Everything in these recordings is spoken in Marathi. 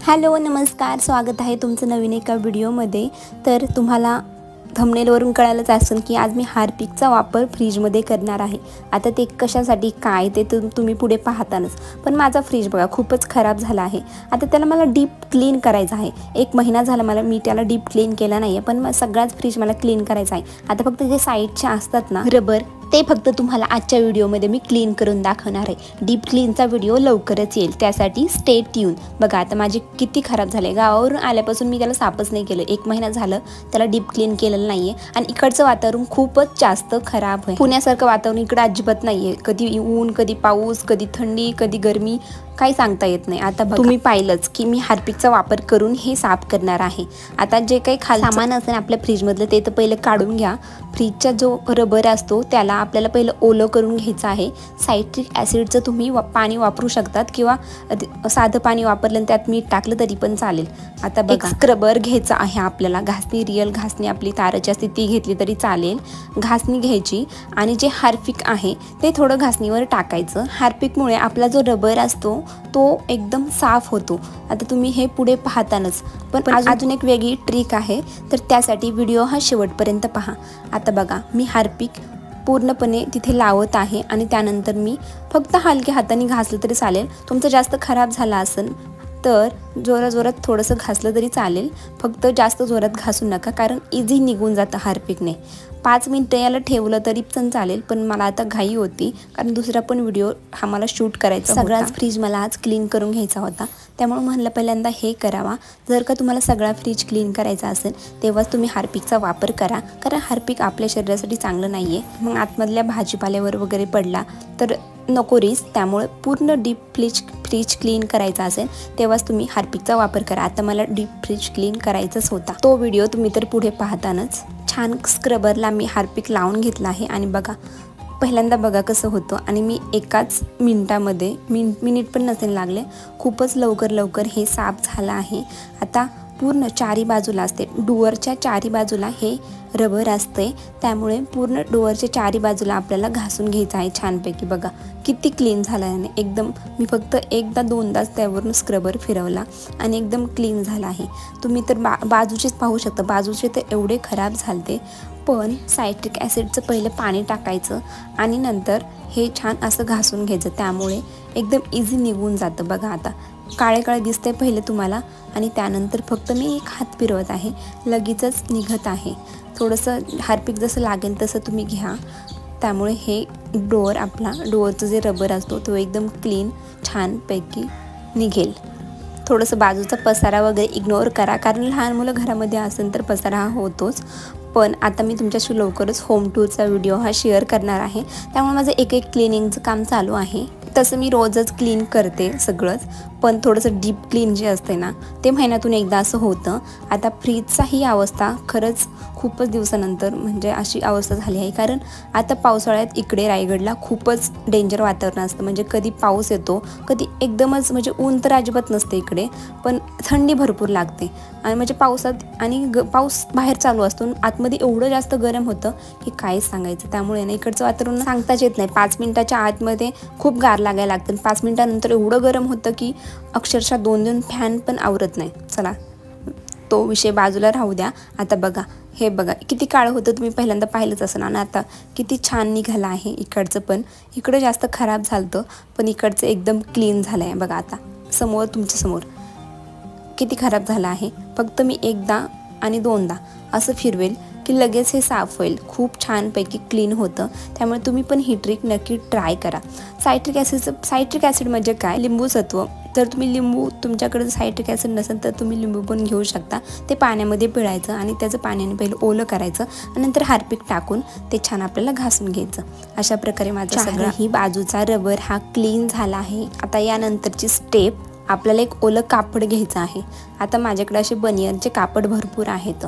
हॅलो नमस्कार, स्वागत आहे तुमचं नवीन एका व्हिडिओमध्ये। तर तुम्हाला थंबनेलवरून कळालंच असेल की आज मी हार्पिकचा वापर फ्रीजमध्ये करणार आहे। आता ते कशासाठी काय ते तुम्ही पुढे पाहतानच, पण माझा फ्रीज बघा खूपच खराब झाला आहे। आता त्याला मला डीप क्लीन करायचं आहे। 1 महिना झाला मी त्याला डीप क्लीन केला नाही, पण सगळाच फ्रीज मला क्लीन करायचा आहे। आता फक्त जे साईडचे असतात ना रबर, ते फक्त तुम्हाला आजच्या व्हिडिओमध्ये मी क्लीन करून दाखवणार आहे। डीप क्लीनचा व्हिडिओ लवकरच येईल, त्यासाठी स्टे ट्यून। बघा आता माझे किती खराब झाले, गावावरून आल्यापासून मी त्याला साफच नाही केलं। 1 महिना झालं त्याला डीप क्लीन केलेलं नाहीये आणि इकडचं वातावरण खूपच जास्त खराब आहे। पुण्यासारखं वातावरण इकडे अजिबात नाहीये। कधी ऊन, कधी पाऊस, कधी थंडी, कधी गरमी, काही सांगता येत नाही। आता तुम्ही पाहिलंच की मी हार्पिकचा वापर करून हे साफ करणार आहे। आता जे काही सामान असेल आपल्या फ्रीजमधलं ते तर पहिलं काढून घ्या। फ्रीजचा जो रबर असतो त्याला आपल्याला पहिलं ओलं करून घ्यायचं आहे। सायट्रिक ॲसिडचं तुम्ही पाणी वापरू शकतात किंवा साधं पाणी वापरलं त्यात मीठ टाकलं तरी पण चालेल। आता बघा स्क्रबर घ्यायचा आहे आपल्याला। घासणी, रिअल घासणी आपली ताराची असते ती घेतली तरी चालेल। घासणी घ्यायची आणि जे हार्पिक आहे ते थोडं घासणीवर टाकायचं। हार्पिकमुळे आपला जो रबर असतो तो एकदम साफ होतो। आता तुम्ही हे पुढे पाहतानच, पण अजून एक वेगळी ट्रिक आहे, तर त्यासाठी व्हिडिओ हा शेवटपर्यंत पहा। आता बघा मी हार्पिक पूर्णपणे तिथे लावत आहे आणि त्यानंतर मी फक्त हलक्या हाताने घासलं तरी चालेल। तुमचं जास्त खराब झाला असेल तर जोरात थोडंसं घासलं तरी चालेल, फक्त जास्त जोरात घासू नका, कारण इझी निघून जातं हार्पिकने। 5 मिनिटं याला ठेवलं तरी पण चालेल, पण मला आता घाई होती कारण दुसरा पण व्हिडिओ हा मला शूट करायचा होता। सगळाच फ्रीज मला आज क्लीन करून घ्यायचा होता, त्यामुळे म्हणलं पहिल्यांदा हे करावा। जर का तुम्हाला सगळा फ्रीज क्लीन करायचा असेल तेव्हाच तुम्ही हार्पिकचा वापर करा, कारण हार्पिक आपल्या शरीरासाठी चांगलं नाही आहे। मग आतमधल्या भाजीपाल्यावर वगैरे पडला तर नको रिस्क, त्यामुळे पूर्ण डीप फ्रीज क्लीन करायचा असेल तेव्हाच तुम्ही हार्पिकचा वापर करा। आता मला डीप फ्रीज क्लीन करायचाच होता, तो व्हिडिओ तुम्ही तर पुढे पाहतानच। छान स्क्रबरला मी हार्पिक लावून घेतला आहे आणि बघा पहिल्यांदा बघा कसं होतं, आणि मी एकाच मिनिटामध्ये मिनिट पण नसेल लागले, खूपच लवकर हे साफ झालं आहे। आता पूर्ण चारी बाजूला असते, डोअरच्या चारी बाजूला हे रबर असते, त्यामुळे पूर्ण डोअरच्या चारी बाजूला आपल्याला घासून घ्यायचं आहे छानपैकी। बघा किती क्लीन झालं आहे एकदम। मी फक्त एकदा दोनदाच त्यावरून स्क्रबर फिरवला आणि एकदम क्लीन झाला आहे। तुम्ही तर बाजूचेच पाहू शकता, बाजूचे तर एवढे खराब झालते, पण सायट्रिक ॲसिडचं पहिलं पाणी टाकायचं आणि नंतर हे छान असं घासून घ्यायचं, त्यामुळे एकदम इझी निघून जातं। बघा आता काळे दिसते पहिले तुम्हाला, आणि त्यानंतर फक्त मी एक हात फिरवत आहे, लगेचच निघत आहे। थोडंसं हार्पिक जसं लागेल तसं तुम्ही घ्या, त्यामुळे हे डोअरचं जे रबर असतो तो एकदम क्लीन छानपैकी निघेल। थोडंसं बाजूचा पसारा वगैरे इग्नोर करा, कारण लहान मुलं घरामध्ये असेल तर पसारा हा होतोच। पण आता मी तुमच्याशी लवकरच होम टूरचा व्हिडिओ हा शेअर करणार आहे, त्यामुळे माझं एक क्लिनिंगचं काम चालू आहे। तसं मी रोजच क्लीन करते सगळंच, पण थोडंसं डीप क्लीन जे असते ना ते महिन्यातून एकदा असं होतं। आता फ्रीजचा ही अवस्था खरंच खूपच दिवसानंतर म्हणजे अशी अवस्था झाली आहे, कारण आता पावसाळ्यात इकडे रायगडला खूपच डेंजर वातावरण असतं। म्हणजे कधी पाऊस येतो, कधी एकदमच म्हणजे ऊन तर अजिबात नसते इकडे, पण थंडी भरपूर लागते। आणि म्हणजे पाऊस बाहेर चालू असतो, आतमध्ये एवढं जास्त गरम होतं की काय सांगायचं। त्यामुळे ना इकडचं वातावरण सांगताच येत नाही। 5 मिनिटाच्या आतमध्ये खूप गार लागायला लागतं, 5 मिनिटानंतर एवढं गरम होतं की अक्षरशः 2 फॅन पण आवरत नाही। चला तो विषय बाजूला राहू द्या। आता बघा हे बघा किती काळं होतं, तुम्ही पहिल्यांदा पाहिलंच असं ना, आता किती छान निघालं आहे। इकडचं पण, इकडं जास्त खराब झालं पण इकडचं एकदम क्लीन झालं आहे। बघा आता तुमच्या समोर किती खराब झालं आहे। फक्त मी एकदा आणि 2दा असं फिरवेल की लगेच हे साफ होईल, खूप छानपैकी क्लीन होतं। त्यामुळे तुम्ही पण ही ट्रिक नक्की ट्राय करा। सायट्रिक ॲसिड म्हणजे काय, लिंबू सत्व। तर तुम्ही लिंबू, तुमच्याकडे सायट्रिक ॲसिड नसेल तर तुम्ही लिंबू पण घेऊ शकता। ते पाण्यामध्ये पिळायचं आणि त्याचं पाण्याने पहिलं ओलं करायचं आणि नंतर हार्पिक टाकून ते छान आपल्याला घासून घ्यायचं। अशा प्रकारे माझा सगळाही बाजूचा रबर हा क्लीन झाला आहे। आता यानंतरची स्टेप, आपल्याला एक ओलं कापड घ्यायचं आहे। आता माझ्याकडे असे बनियनचे कापड भरपूर आहेत,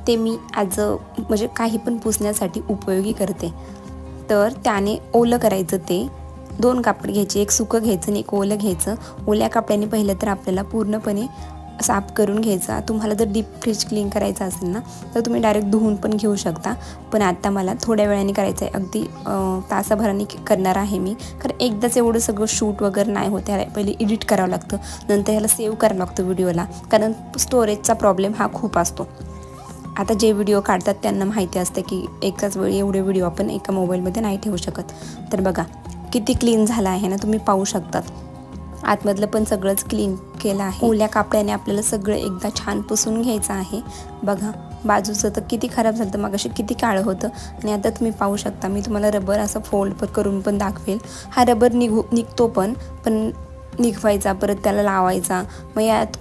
ते मी म्हणजे काही पण पुसण्यासाठी उपयोगी करते। तर त्याने ओलं करायचं, ते 2 कापड घ्यायचे, एक सुकं घ्यायचं आणि एक ओलं घ्यायचं। ओल्या कापड्याने पहिलं तर आपल्याला पूर्णपणे साफ करून घ्यायचा। तुम्हाला जर डीप फ्रीज क्लीन करायचं असेल ना तर तुम्ही डायरेक्ट धुवून पण घेऊ शकता, पण आता मला थोड्या वेळाने करायचं आहे, अगदी तासाभराने करणार आहे मी, कारण एकदाच एवढं सगळं शूट वगैरे नाही होत, ह्याला पहिले एडिट करावं लागतं, नंतर ह्याला सेव्ह करावं लागतं व्हिडिओला, कारण स्टोरेजचा प्रॉब्लेम हा खूप असतो। आता जे व्हिडिओ काढतात त्यांना माहिती असते की एकाच वेळी एवढे व्हिडिओ आपण एका मोबाईलमध्ये नाही ठेवू शकत। तर बघा किती क्लीन झाला आहे ना, तुम्ही पाहू शकतात। आतमधलं पण सगळंच क्लीन केलं आहे। ओल्या कापड्याने आपल्याला सगळं एकदा छान पुसून घ्यायचं आहे। बघा बाजूचं तर किती खराब झालं, तर मगाशी किती काळं होतं आणि आता तुम्ही पाहू शकता। मी तुम्हाला रबर असं फोल्ड करून पण दाखवेल। हा रबर निघतो पण निघवायचा, परत त्याला लावायचा, मग यात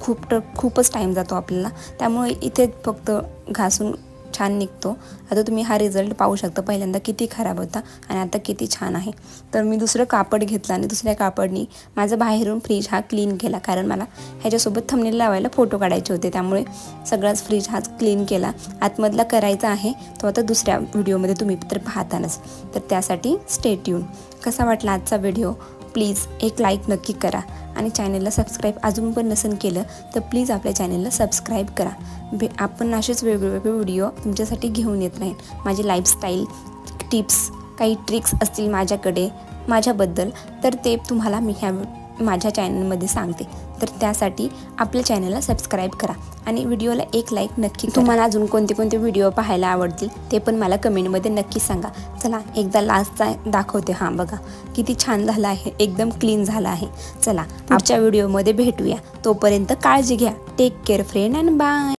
खूपच टाईम जातो आपल्याला, त्यामुळे इथे फक्त घासून छान निघतो। आता तुम्ही हा रिझल्ट पाहू शकता, पहिल्यांदा किती खराब होता आणि आता किती छान आहे। तर मी दुसरं कापड घेतलं आणि दुसऱ्या कापडनी माझं बाहेरून फ्रीज हा क्लीन केला, कारण मला ह्याच्यासोबत थंबनेल लावायला फोटो काढायचे होते, त्यामुळे सगळाच फ्रीज हा क्लीन केला। आतमधला करायचा आहे तो आता दुसऱ्या व्हिडिओमध्ये तुम्ही तर पाहतानच, तर त्यासाठी स्टे ट्यून। कसा वाटला आजचा व्हिडिओ प्लीज एक लाईक नक्की करा आणि चॅनलला सबस्क्राईब अजून पण नसेल केलं तर प्लीज आपल्या चॅनलला सबस्क्राईब करा। आपण असेच वेगवेगळे व्हिडिओ तुमच्यासाठी घेऊन येत राहीन। माझी लाईफस्टाईल टिप्स, काही ट्रिक्स असतील माझ्याबद्दल तर ते तुम्हाला मी माझ्या चॅनलमध्ये सांगते, तर त्यासाठी आपल्या चॅनलला सबस्क्राईब करा आणि व्हिडिओला एक लाईक नक्की करा। तुम्हाला अजून कोणते व्हिडिओ पाहायला आवडतील ते पण मला कमेंटमध्ये नक्की सांगा। चला एकदा लास्टचा दाखवते। हां बघा किती छान झालं आहे, एकदम क्लीन झालं आहे। चला पुढच्या व्हिडिओमध्ये भेटूया, तोपर्यंत काळजी घ्या। Take care friend and bye.